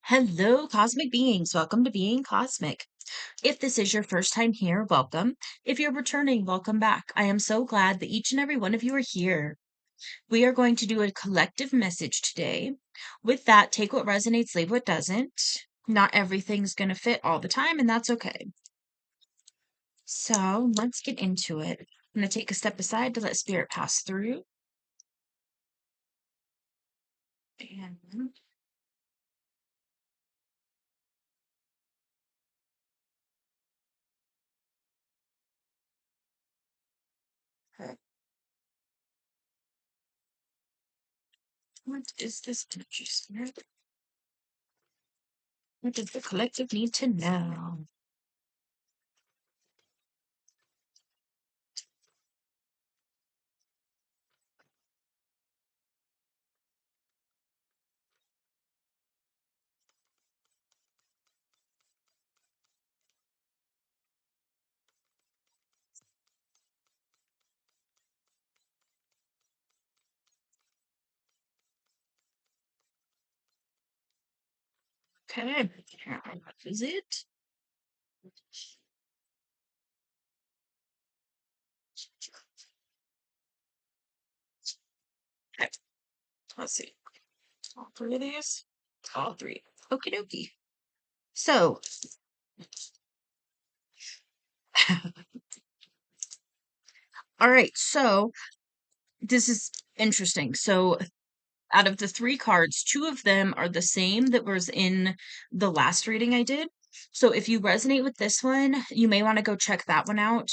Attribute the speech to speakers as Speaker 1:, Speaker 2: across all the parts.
Speaker 1: Hello, cosmic beings. Welcome to Being Cosmic. If this is your first time here, welcome. If you're returning, welcome back. I am so glad that each and every one of you are here. We are going to do a collective message today. With that, take what resonates, leave what doesn't. Not everything's going to fit all the time, and that's okay. So let's get into it. I'm going to take a step aside to let spirit pass through. And what is this energy spirit? What does the collective need to know? Okay, what is it? Okay, let's see. All three of these? All three. Okie dokie. So, all right. So, this is interesting. So, out of the three cards, two of them are the same that was in the last reading I did. So, if you resonate with this one, you may want to go check that one out.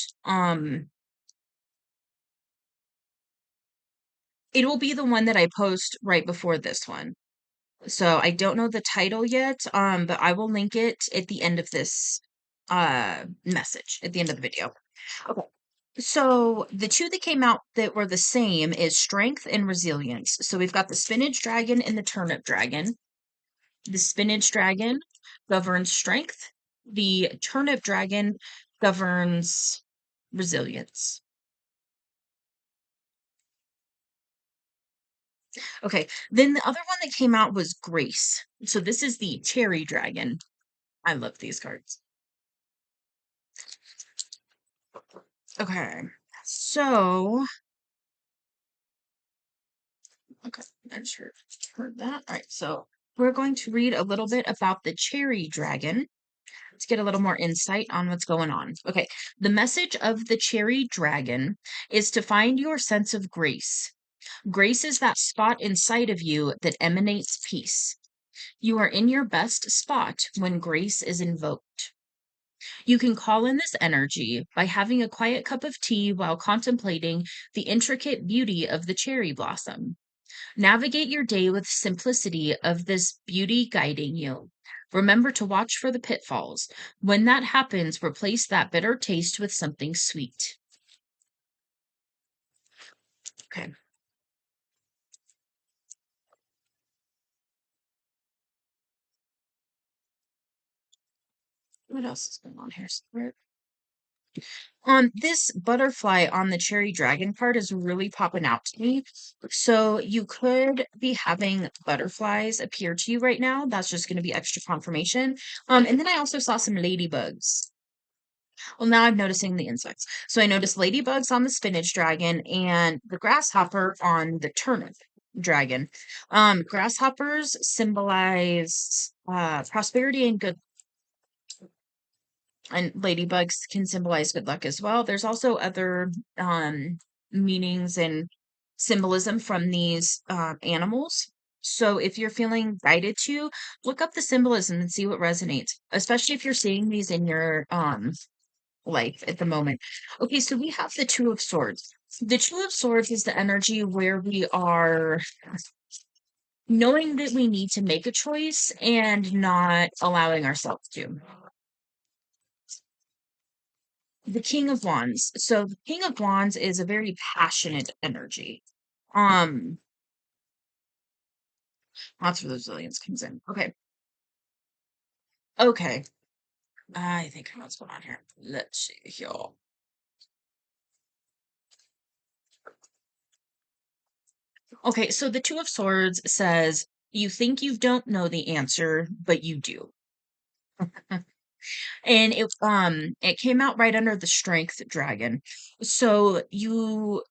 Speaker 1: It will be the one that I post right before this one. So, I don't know the title yet, but I will link it at the end of this message, at the end of the video. Okay. So the two that came out that were the same is strength and resilience. So we've got the spinach dragon and the turnip dragon. The spinach dragon governs strength. The turnip dragon governs resilience. Okay. Then the other one that came out was grace. So this is the cherry dragon. I love these cards. Okay. So, okay, I'm sure heard that. All right. So we're going to read a little bit about the cherry dragon. Let's get a little more insight on what's going on. Okay, the message of the cherry dragon is to find your sense of grace. Grace is that spot inside of you that emanates peace. You are in your best spot when grace is invoked. You can call in this energy by having a quiet cup of tea while contemplating the intricate beauty of the cherry blossom. Navigate your day with simplicity of this beauty guiding you. Remember to watch for the pitfalls. When that happens, replace that bitter taste with something sweet. Okay. What else is going on here? This butterfly on the cherry dragon card is really popping out to me. So you could be having butterflies appear to you right now. That's just going to be extra confirmation. And then I also saw some ladybugs. Well, now I'm noticing the insects. So I noticed ladybugs on the spinach dragon and the grasshopper on the turnip dragon. Grasshoppers symbolize prosperity and good, and ladybugs can symbolize good luck as well. There's also other meanings and symbolism from these animals. So if you're feeling guided to, look up the symbolism and see what resonates, especially if you're seeing these in your life at the moment. Okay, so we have the Two of Swords. The Two of Swords is the energy where we are knowing that we need to make a choice and not allowing ourselves to. The King of Wands. So the King of Wands is a very passionate energy. Um, that's where the resilience comes in. Okay. Okay. I think I know what's going on here. Let's see here. Okay, so the Two of Swords says You think you don't know the answer, but you do. And it came out right under the strength dragon. So you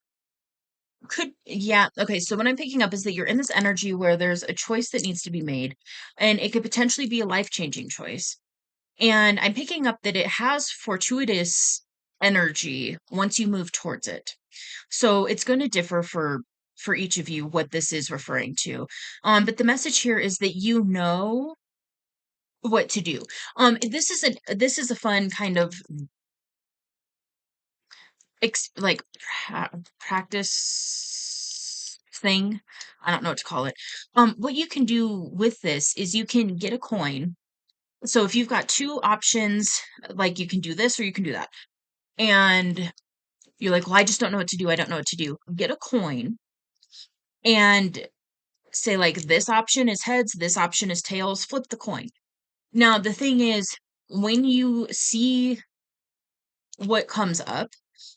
Speaker 1: could, yeah, okay, so what I'm picking up is that you're in this energy where there's a choice that needs to be made, and it could potentially be a life-changing choice. And I'm picking up that it has fortuitous energy once you move towards it. So it's going to differ for each of you what this is referring to. But the message here is that you know what to do. This is a fun kind of like practice thing. I don't know what to call it. What you can do with this is you can get a coin. So if you've got two options, like you can do this or you can do that. And you're like, well, I just don't know what to do. I don't know what to do. Get a coin and say, like, this option is heads, this option is tails, flip the coin. Now, the thing is, when you see what comes up,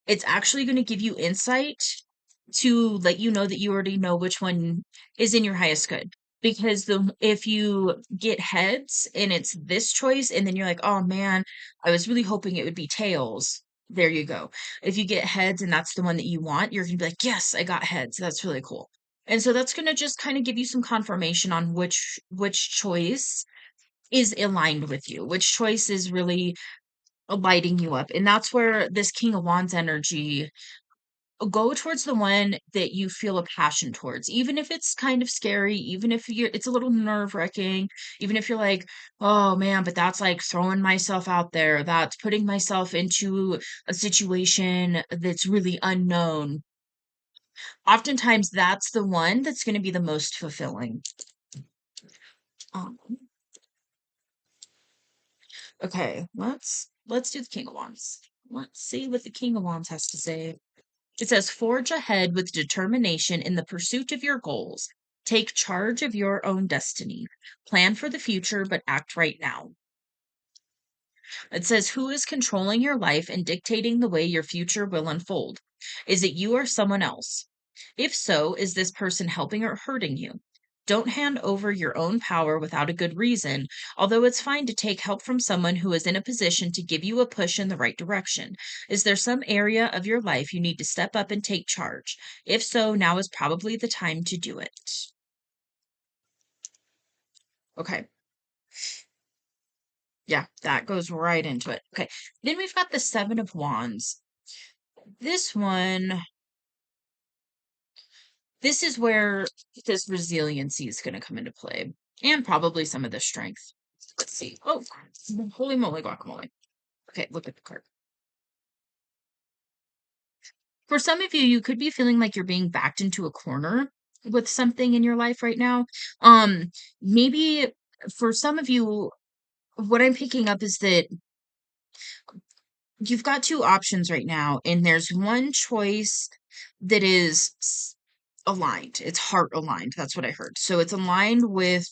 Speaker 1: it's actually going to give you insight to let you know that you already know which one is in your highest good. Because if you get heads and it's this choice, and then you're like, oh man, I was really hoping it would be tails. There you go. If you get heads and that's the one that you want, you're gonna be like, yes, I got heads. That's really cool. And so that's gonna just kind of give you some confirmation on which choice is aligned with you, which choice is really lighting you up. And that's where this King of Wands energy, go towards the one that you feel a passion towards, even if it's kind of scary, even if it's a little nerve-wracking, even if you're like, oh man, but that's like throwing myself out there, that's putting myself into a situation that's really unknown. Oftentimes that's the one that's going to be the most fulfilling. um, okay, let's do the King of Wands. Let's see what the King of Wands has to say. It says, forge ahead with determination in the pursuit of your goals. Take charge of your own destiny. Plan for the future, but act right now. It says, who is controlling your life and dictating the way your future will unfold? Is it you or someone else? If so, is this person helping or hurting you? Don't hand over your own power without a good reason, although it's fine to take help from someone who is in a position to give you a push in the right direction. Is there some area of your life you need to step up and take charge? If so, now is probably the time to do it. Okay. Yeah, that goes right into it. Okay. Then we've got the Seven of Wands. This one, this is where this resiliency is going to come into play, and probably some of the strength. Let's see. Oh, holy moly, guacamole. Okay, look at the card. For some of you, you could be feeling like you're being backed into a corner with something in your life right now. Maybe for some of you, what I'm picking up is that you've got two options right now, and there's one choice that is aligned. It's heart aligned. That's what I heard. So it's aligned with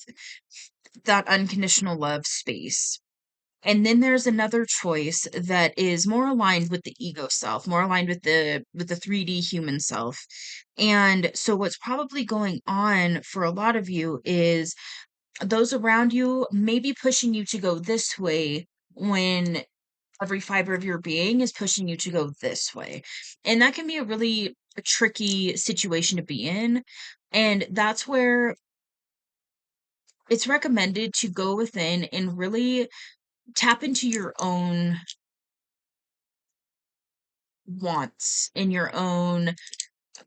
Speaker 1: that unconditional love space. And then there's another choice that is more aligned with the ego self, more aligned with the 3D human self. And so what's probably going on for a lot of you is those around you may be pushing you to go this way when every fiber of your being is pushing you to go this way. And that can be a really tricky situation to be in. And that's where it's recommended to go within and really tap into your own wants and your own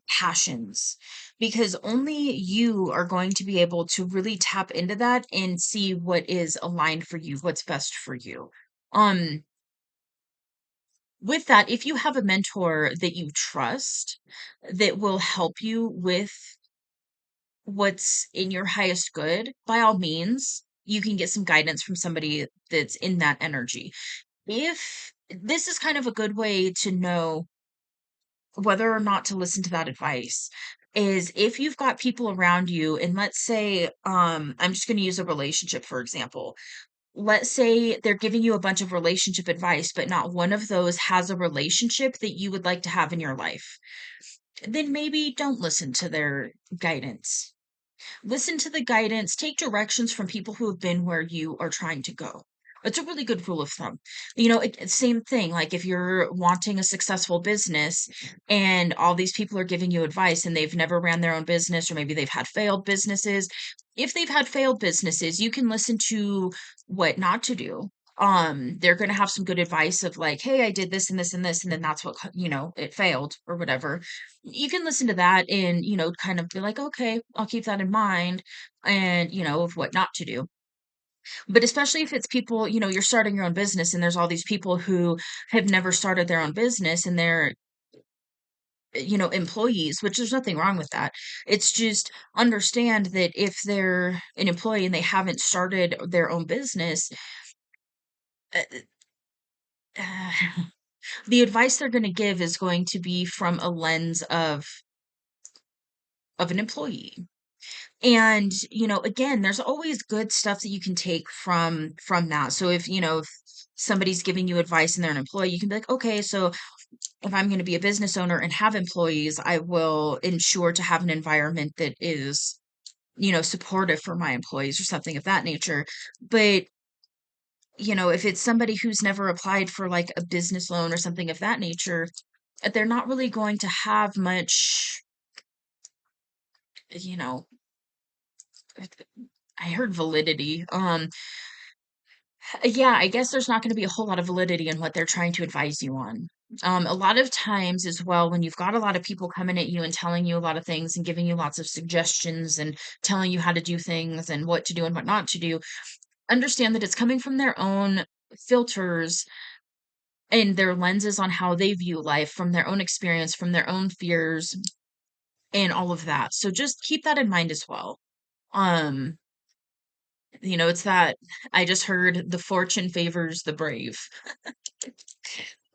Speaker 1: passions, because only you are going to be able to really tap into that and see what is aligned for you, what's best for you. Um with that, if you have a mentor that you trust that will help you with what's in your highest good, by all means, you can get some guidance from somebody that's in that energy. If this is kind of a good way to know whether or not to listen to that advice, is if you've got people around you, and let's say, I'm just going to use a relationship for example. Let's say they're giving you a bunch of relationship advice, but not one of those has a relationship that you would like to have in your life. Then maybe don't listen to their guidance. Listen to the guidance, take directions from people who have been where you are trying to go. It's a really good rule of thumb. Same thing, like if you're wanting a successful business and all these people are giving you advice and they've never ran their own business, or maybe they've had failed businesses. If they've had failed businesses, you can listen to what not to do. They're going to have some good advice of like, hey, I did this and this and this, and then that's what, it failed or whatever. You can listen to that and, kind of be like, okay, I'll keep that in mind, and, of what not to do. But especially if it's people, you're starting your own business and there's all these people who have never started their own business and they're, employees, which there's nothing wrong with that. It's just understand that if they're an employee and they haven't started their own business, uh, uh, the advice they're going to give is going to be from a lens of an employee. And, again, there's always good stuff that you can take from that. So if somebody's giving you advice and they're an employee, you can be like, okay, so if I'm going to be a business owner and have employees, I will ensure to have an environment that is, supportive for my employees or something of that nature. But, if it's somebody who's never applied for like a business loan or something of that nature, they're not really going to have much, you know, I heard validity. Yeah, I guess there's not going to be a whole lot of validity in what they're trying to advise you on. A lot of times as well, when you've got a lot of people coming at you and telling you a lot of things and giving you lots of suggestions and telling you how to do things and what to do and what not to do, understand that it's coming from their own filters and their lenses on how they view life, from their own experience, from their own fears, and all of that. So just keep that in mind as well. Um, it's that I just heard the fortune favors the brave.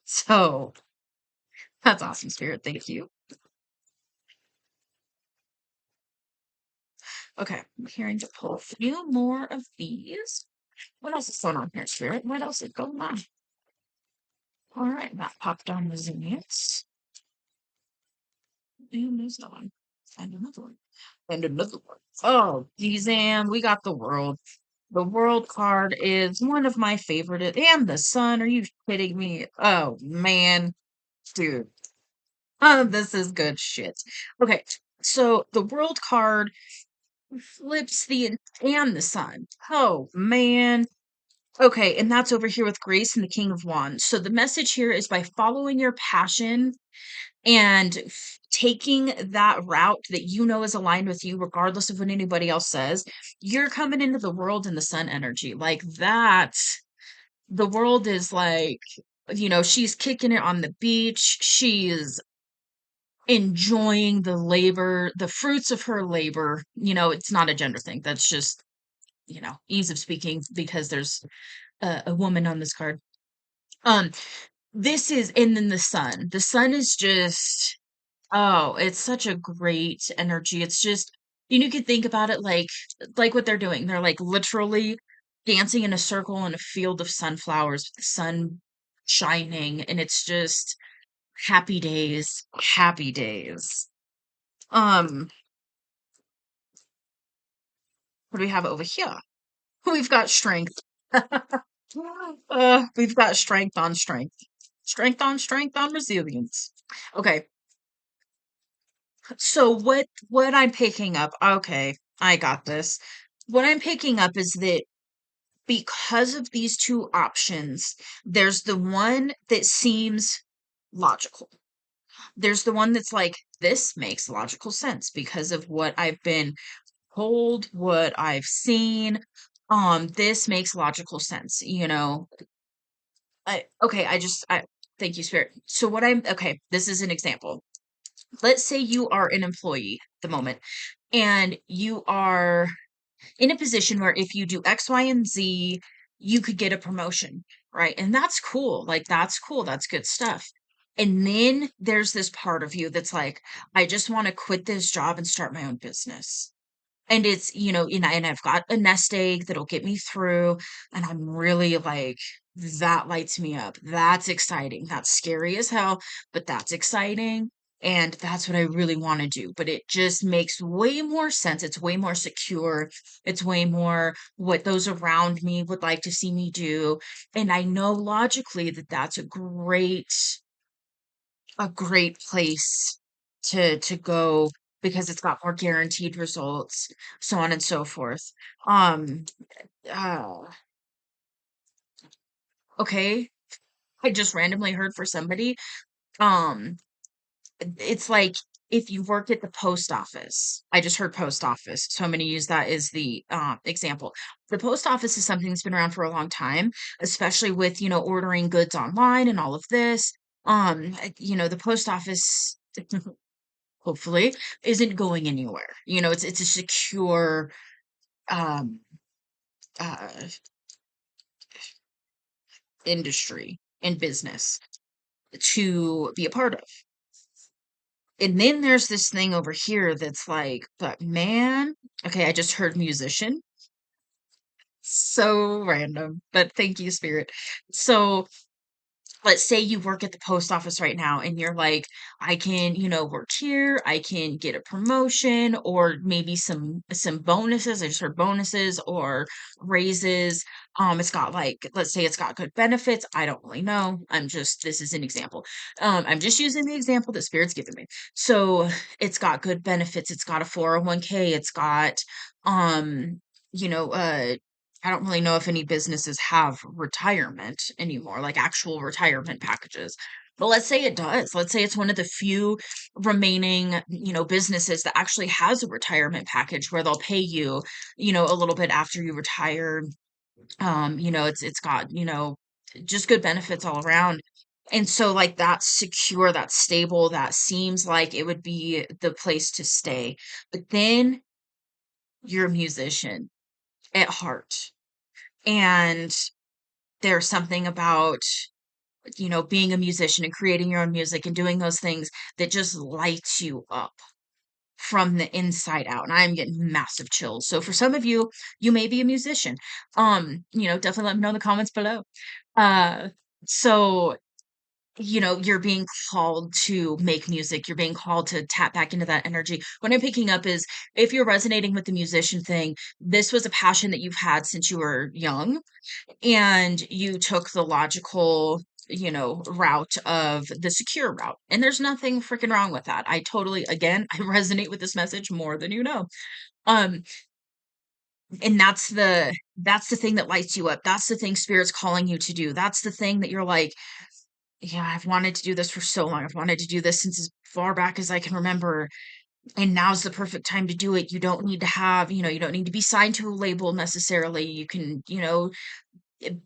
Speaker 1: So that's awesome, Spirit. Thank you. Okay, I'm hearing to pull a few more of these. What else is going on here, Spirit? What else is going on? All right, that popped on resilience. And there's another one. And another one. And another one. Oh, Gizam, we got the world. The world card is one of my favorite. And the sun. Are you kidding me? Oh, man. Dude. Oh, this is good shit. Okay, so the world card flips and the sun. Oh, man. Okay, and that's over here with Grace and the King of Wands. So the message here is by following your passion and taking that route that you know is aligned with you, regardless of what anybody else says, you're coming into the world in the sun energy. Like that, the world is like, she's kicking it on the beach. She is enjoying the labor, the fruits of her labor. It's not a gender thing. That's just, ease of speaking because there's a woman on this card. Um, this is, and then the sun. The sun is just, oh, it's such a great energy. It's just, you could think about it like what they're doing. They're like literally dancing in a circle in a field of sunflowers with the sun shining, and it's just happy days, happy days. Um, what do we have over here? We've got strength. We've got strength on strength. Strength on resilience. Okay. So what I'm picking up, okay, I got this. What I'm picking up is that because of these two options, there's the one that seems logical. There's the one that's like, this makes logical sense because of what I've been told, what I've seen. This makes logical sense, I thank you, Spirit. So okay, this is an example. Let's say you are an employee at the moment and you are in a position where if you do X, Y, and Z, you could get a promotion, right? And that's cool. Like, that's cool. That's good stuff. And then there's this part of you that's like, I just want to quit this job and start my own business. And it's, and I've got a nest egg that'll get me through. And I'm really like, that lights me up. That's exciting. That's scary as hell, but that's exciting. And that's what I really want to do. But it just makes way more sense. It's way more secure. It's way more what those around me would like to see me do. And I know logically that that's a great place to go because it's got more guaranteed results, so on and so forth. Um, uh, okay. I just randomly heard for somebody. Um, it's like if you work at the post office. I just heard post office, so I'm going to use that as the example. The post office is something that's been around for a long time, especially with ordering goods online and all of this. The post office hopefully isn't going anywhere. It's a secure um uh industry and business to be a part of. And then there's this thing over here that's like, but man, okay, I just heard musician. So random, but thank you, Spirit. So let's say you work at the post office right now and you're like, I can, work here, I can get a promotion or maybe some bonuses. I just heard bonuses or raises. It's got like, let's say it's got good benefits. I don't really know. This is an example. I'm just using the example that Spirit's given me. So it's got good benefits, it's got a 401k, it's got you know, uh I don't really know if any businesses have retirement anymore, like actual retirement packages. But let's say it does. Let's say it's one of the few remaining, businesses that actually has a retirement package where they'll pay you, a little bit after you retire. It's got, just good benefits all around. And so like that's secure, that's stable, that seems like it would be the place to stay. But then you're a musician at heart. And there's something about, being a musician and creating your own music and doing those things that just lights you up from the inside out. And I'm getting massive chills. So for some of you, you may be a musician. Definitely let me know in the comments below. Uh, so you're being called to make music. You're being called to tap back into that energy. What I'm picking up is if you're resonating with the musician thing, this was a passion that you've had since you were young and you took the logical route of the secure route, and there's nothing freaking wrong with that. I totally, again, I resonate with this message more than um and that's the thing that lights you up. That's the thing Spirit's calling you to do. That's the thing that you're like, yeah, I've wanted to do this for so long. I've wanted to do this since as far back as I can remember, and now's the perfect time to do it. You don't need to have, you don't need to be signed to a label necessarily. You can,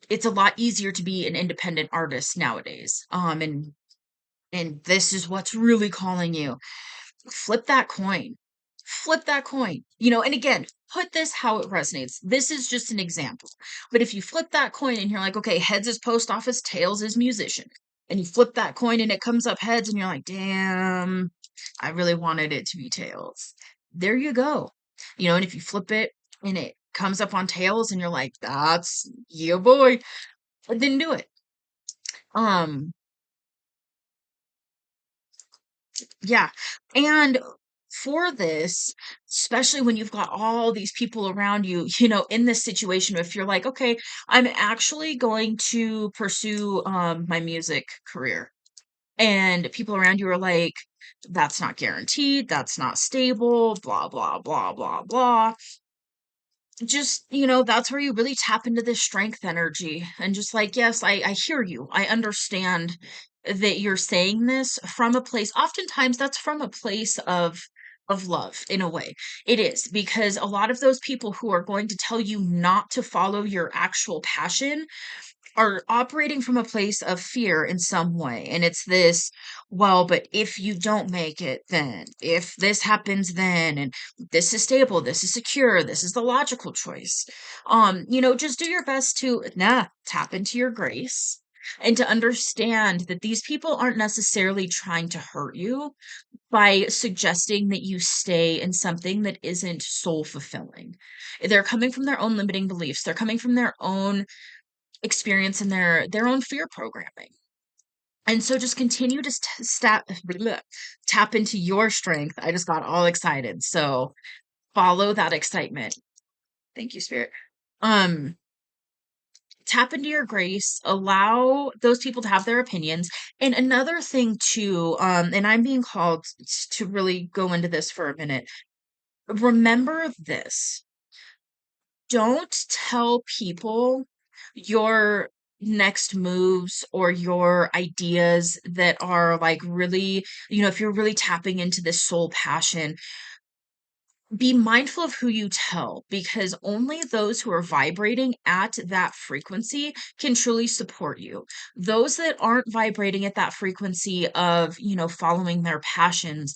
Speaker 1: it's a lot easier to be an independent artist nowadays. And this is what's really calling you. Flip that coin. Flip that coin. And again, put this how it resonates. This is just an example. But if you flip that coin and you're like, okay, heads is post office, tails is musician. And you flip that coin and it comes up heads and you're like, damn, I really wanted it to be tails. There you go. And if you flip it and it comes up on tails and you're like, that's yeah boy, then do it. Um, yeah. And for this, especially when you've got all these people around you, in this situation, if you're like, okay, I'm actually going to pursue my music career. And people around you are like, that's not guaranteed, that's not stable, blah, blah, blah, blah, blah. Just, that's where you really tap into this strength energy and just like, yes, I hear you. I understand that you're saying this from a place, oftentimes that's from a place of love in a way. It is because a lot of those people who are going to tell you not to follow your actual passion are operating from a place of fear in some way. And it's this, well, but if you don't make it, then if this happens, then, and this is stable, this is secure, this is the logical choice. Just do your best to tap into your grace and to understand that these people aren't necessarily trying to hurt you by suggesting that you stay in something that isn't soul fulfilling. They're coming from their own limiting beliefs. They're coming from their own experience and their own fear programming. And so just continue to tap into your strength. I just got all excited. So follow that excitement. Thank you, Spirit. Um, Tap into your grace, allow those people to have their opinions. And another thing too, and I'm being called to really go into this for a minute. Remember this. Don't tell people your next moves or your ideas that are like really, if you're really tapping into this soul passion, be mindful of who you tell, because only those who are vibrating at that frequency can truly support you. Those that aren't vibrating at that frequency of, following their passions,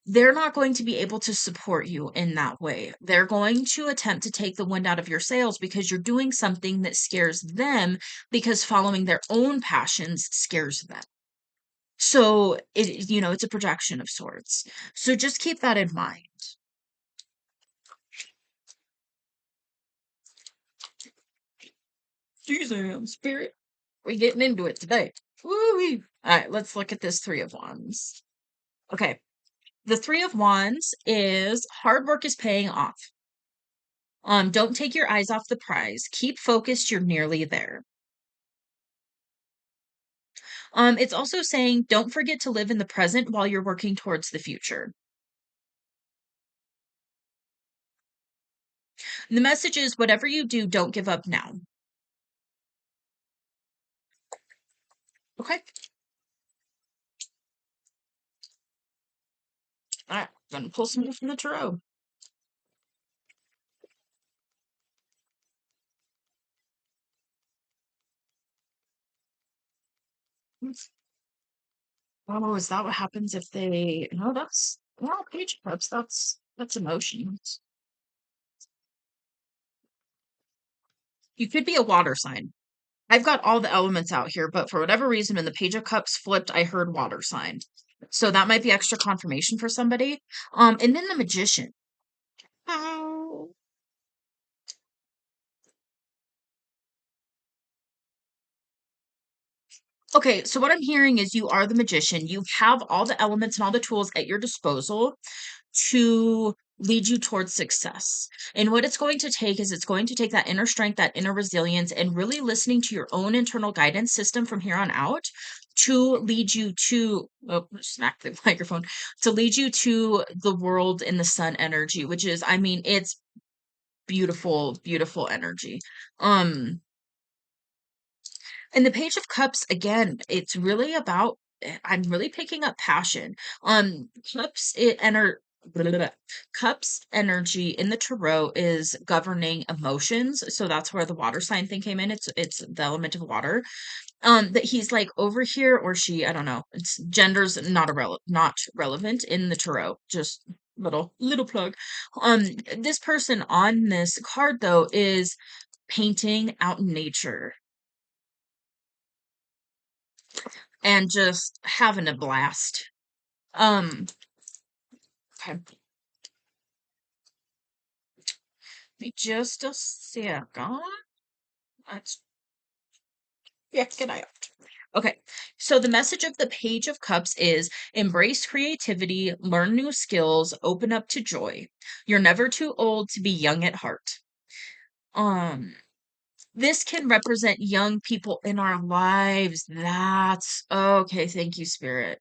Speaker 1: they're not going to be able to support you in that way. They're going to attempt to take the wind out of your sails because you're doing something that scares them, because following their own passions scares them. So it's a projection of sorts. So just keep that in mind. Jesus, Spirit. We're getting into it today. Woo-wee. All right, let's look at this Three of Wands. Okay, the Three of Wands is hard work is paying off. Don't take your eyes off the prize. Keep focused. You're nearly there. It's also saying don't forget to live in the present while you're working towards the future. And the message is whatever you do, don't give up now. Okay. All right, gonna pull some more from the tarot. Oh, is that what happens if they? No, that's well, Page of Cups. That's emotions. You could be a water sign. I've got all the elements out here, but for whatever reason, when the Page of Cups flipped, I heard water sign. So that might be extra confirmation for somebody. And then the Magician. Oh. Okay, so what I'm hearing is you are the magician. You have all the elements and all the tools at your disposal to lead you towards success. And what it's going to take is it's going to take that inner strength, that inner resilience, and really listening to your own internal guidance system from here on out to lead you to, oh, smack the microphone, to lead you to the world in the sun energy, which is, I mean, it's beautiful, beautiful energy. Um, and the Page of Cups, again, it's really about, I'm really picking up passion. Cups, blah, blah, blah. Cups energy in the tarot is governing emotions. So that's where the water sign thing came in. It's the element of water. That he's like over here, or she, I don't know. It's gender's not relevant in the tarot. Just little plug. This person on this card though is painting out in nature and just having a blast. Um, okay. Be just a second. Let's check it out. Okay, so the message of the Page of Cups is embrace creativity, learn new skills, open up to joy. You're never too old to be young at heart. Um, this can represent young people in our lives. That's okay. Thank you, Spirit.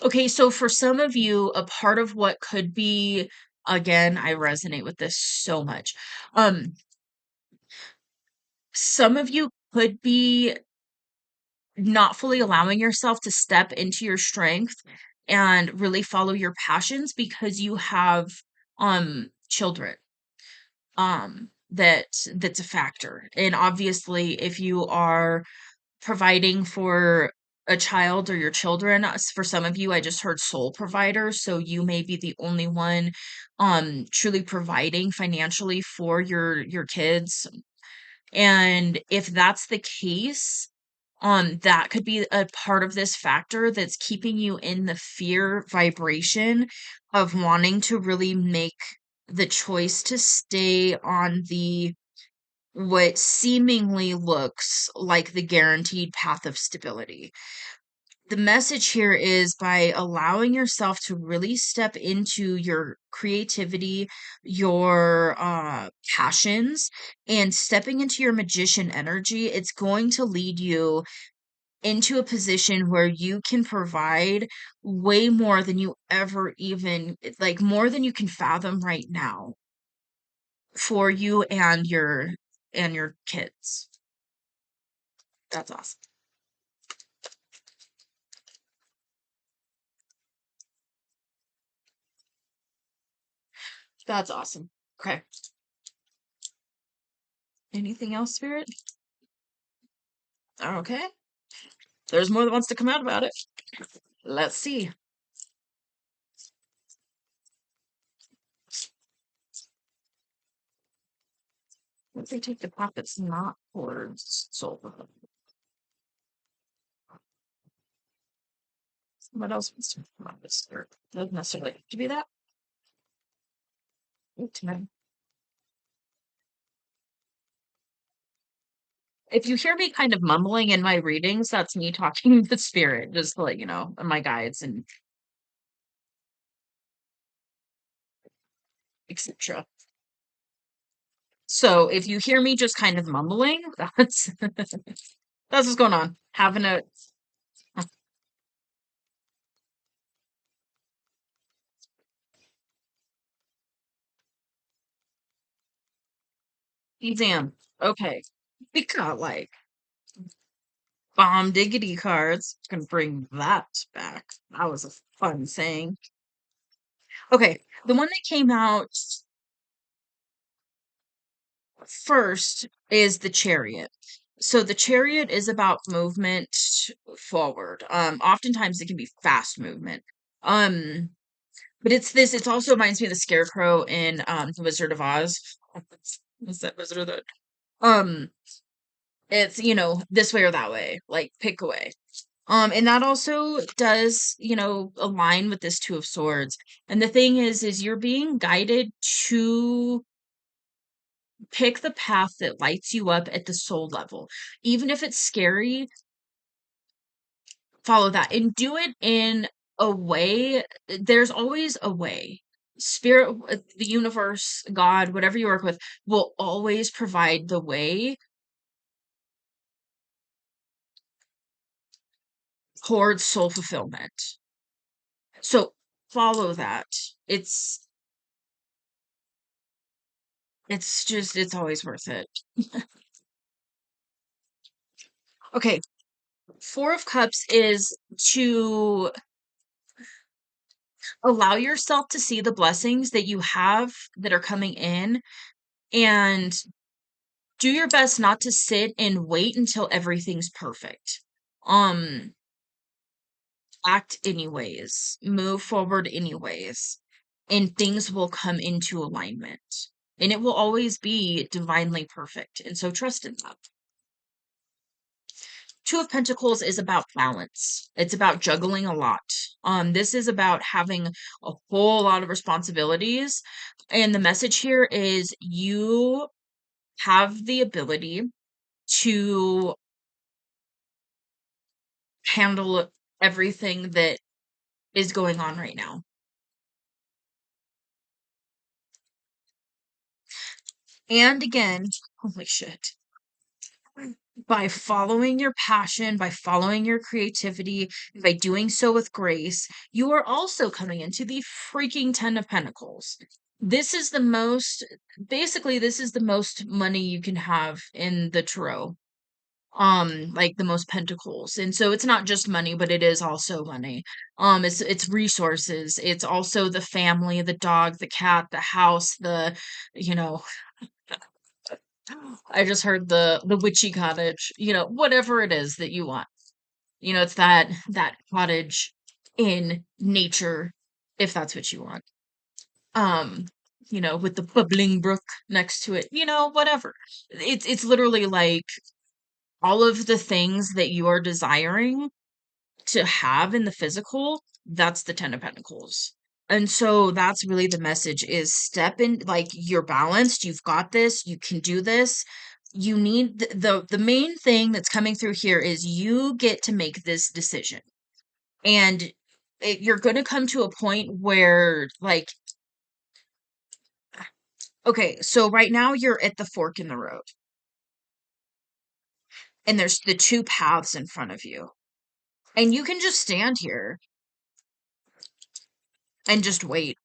Speaker 1: Okay, so for some of you, a part of what could be, again, I resonate with this so much. Um, some of you could be not fully allowing yourself to step into your strength and really follow your passions because you have children. That's a factor. And obviously, if you are providing for a child or your children. For some of you, I just heard sole provider, so you may be the only one truly providing financially for your kids. And if that's the case, that could be a part of this factor that's keeping you in the fear vibration of wanting to really make the choice to stay on the what seemingly looks like the guaranteed path of stability. the message here is by allowing yourself to really step into your creativity, your passions, and stepping into your magician energy, it's going to lead you into a position where you can provide way more than you ever even like more than you can fathom right now for you and your kids. That's awesome. That's awesome. Okay. Anything else, Spirit? Okay. There's more that wants to come out about it. Let's see. What if they take the path that's not towards soul? What else wants to come out of this? Or doesn't necessarily have to be that. Tonight. If you hear me kind of mumbling in my readings, that's me talking to spirit, just to let you know, and my guides and etc. So if you hear me just kind of mumbling, that's what's going on. Having a exam. Okay. We got like bomb diggity cards. Can bring that back. That was a fun thing. Okay. The one that came out first is the chariot. So the chariot is about movement forward. Oftentimes it can be fast movement. Um, but it also reminds me of the scarecrow in The Wizard of Oz. Is that Wizard of the it's, this way or that way, like pick away. And that also does, align with this Two of Swords. And the thing is you're being guided to pick the path that lights you up at the soul level. Even if it's scary, follow that and do it in a way. There's always a way. Spirit, the universe, God, whatever you work with, will always provide the way towards soul fulfillment. So follow that. It's it's always worth it. Okay, Four of Cups is to allow yourself to see the blessings that you have that are coming in and do your best not to sit and wait until everything's perfect. Um, act anyways, move forward anyways, and things will come into alignment. And it will always be divinely perfect. And so trust in that. Two of Pentacles is about balance. It's about juggling a lot. This is about having a whole lot of responsibilities. And the message here is you have the ability to handle everything that is going on right now. And again, holy shit. By following your passion, by following your creativity, by doing so with grace, you are also coming into the freaking Ten of Pentacles. This is the most, basically, this is the most money you can have in the tarot. Like the most pentacles. And so it's not just money, but it is also money. It's resources. It's also the family, the dog, the cat, the house, you know, I just heard the witchy cottage, whatever it is that you want. It's that cottage in nature, if that's what you want. Um, with the bubbling brook next to it, whatever. It's literally like all of the things that you are desiring to have in the physical, that's the Ten of Pentacles. And so that's really the message is step in, like you're balanced, you've got this, you can do this. You need the main thing that's coming through here is you get to make this decision. And you're going to come to a point where, like, okay, so right now you're at the fork in the road, and there's the two paths in front of you. And you can just stand here and just wait.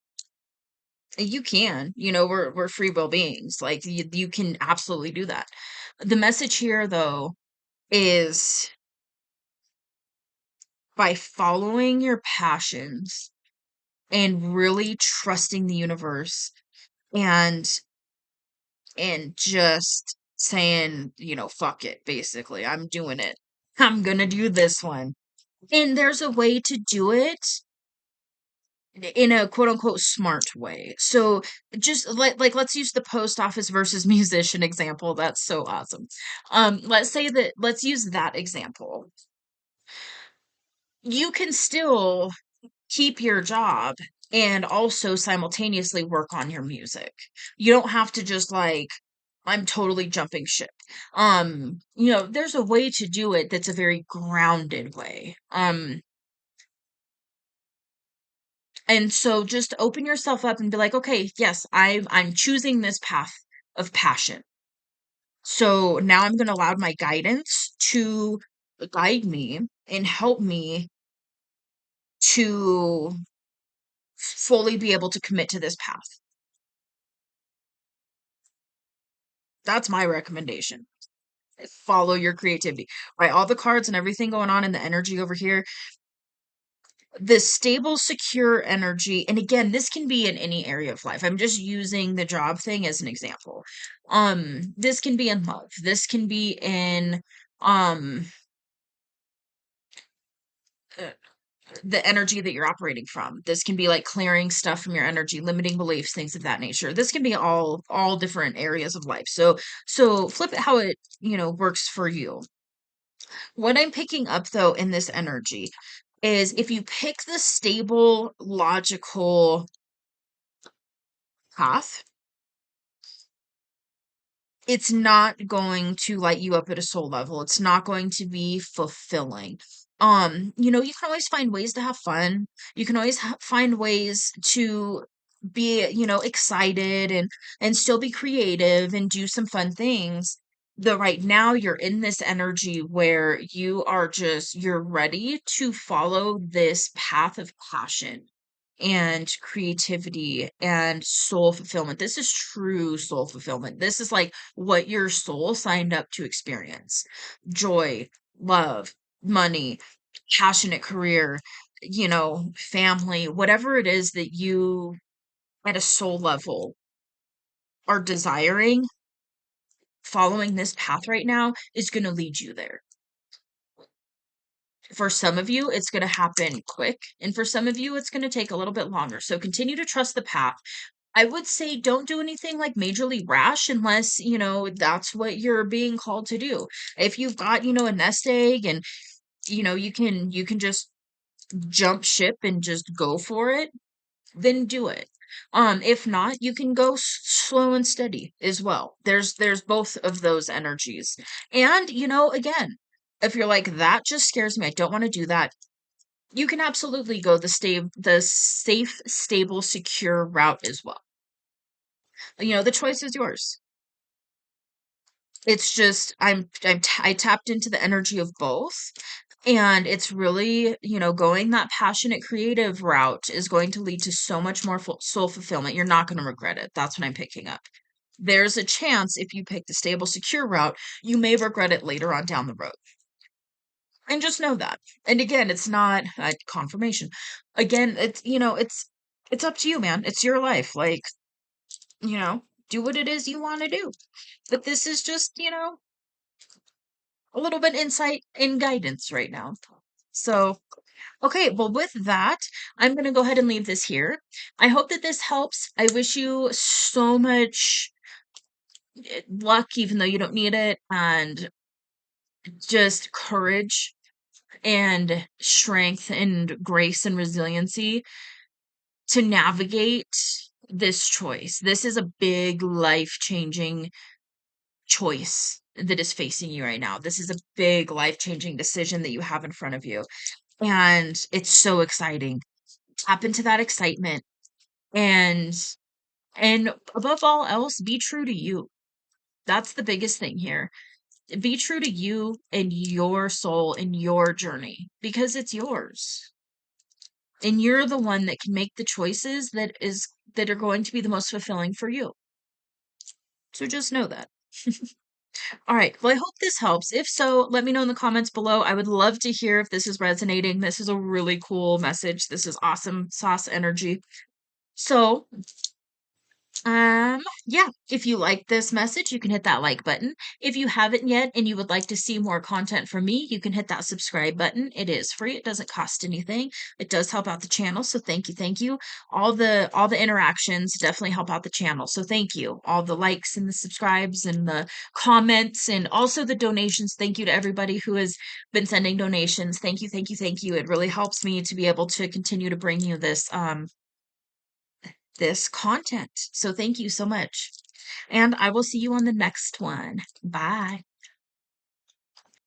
Speaker 1: You can, we're free will beings. Like, you can absolutely do that. The message here, though, is by following your passions and really trusting the universe, and just saying, fuck it, basically. I'm doing it. I'm gonna do this one. And there's a way to do it in a quote unquote smart way. So just like let's use the post office versus musician example. That's so awesome. Let's use that example. You can still keep your job and also simultaneously work on your music. You don't have to just like, I'm totally jumping ship. There's a way to do it that's a very grounded way. And so just open yourself up and be like, okay, yes, I'm choosing this path of passion. So now I'm going to allow my guidance to guide me and help me to fully be able to commit to this path. That's my recommendation. Follow your creativity, right? All the cards and everything going on in the energy over here, the stable, secure energy. And again, this can be in any area of life. I'm just using the job thing as an example. This can be in love. This can be in um uh, the energy that you're operating from. This can be like clearing stuff from your energy, limiting beliefs, things of that nature. This can be all different areas of life. So flip it how it, works for you. What I'm picking up though in this energy is if you pick the stable, logical path, it's not going to light you up at a soul level. It's not going to be fulfilling. You can always find ways to have fun. You can always find ways to be, excited and still be creative and do some fun things. Though right now you're in this energy where you're ready to follow this path of passion and creativity and soul fulfillment. This is true soul fulfillment. This is like what your soul signed up to experience. Joy, love, money, passionate career, family, whatever it is that you at a soul level are desiring, following this path right now is going to lead you there. For some of you, it's going to happen quick, and for some of you, it's going to take a little bit longer. So continue to trust the path. I would say don't do anything like majorly rash unless, that's what you're being called to do. If you've got, a nest egg and, you can just jump ship and just go for it, then do it. If not, you can go slow and steady as well. There's both of those energies. And, again, if you're like, that just scares me, I don't want to do that, you can absolutely go the safe, stable, secure route as well. The choice is yours. It's just I tapped into the energy of both, and it's really, going that passionate creative route is going to lead to so much more soul fulfillment. You're not going to regret it. That's what I'm picking up. There's a chance if you pick the stable, secure route, you may regret it later on down the road. And just know that. And again, it's not confirmation. Again, it's up to you, man. It's your life. Like, do what it is you want to do. But this is just, a little bit insight and guidance right now. So, okay, well, with that, I'm going to go ahead and leave this here. I hope that this helps. I wish you so much luck, even though you don't need it, and just courage and strength and grace and resiliency to navigate this choice. This is a big life changing choice that is facing you right now. This is a big life changing decision that you have in front of you. And it's so exciting. Tap into that excitement and above all else, be true to you. That's the biggest thing here. Be true to you and your soul and your journey because it's yours. And you're the one that can make the choices that are going to be the most fulfilling for you. So just know that. All right. Well, I hope this helps. If so, let me know in the comments below. I would love to hear if this is resonating. This is a really cool message. This is awesome sauce energy. So, yeah, if you like this message, you can hit that like button. If you haven't yet and you would like to see more content from me, you can hit that subscribe button. It is free. It doesn't cost anything. It does help out the channel, so thank you, thank you. All the interactions definitely help out the channel. So thank you. All the likes and the subscribes and the comments and also the donations. Thank you to everybody who has been sending donations. Thank you, thank you, thank you. It really helps me to be able to continue to bring you this content. So thank you so much. And I will see you on the next one. Bye.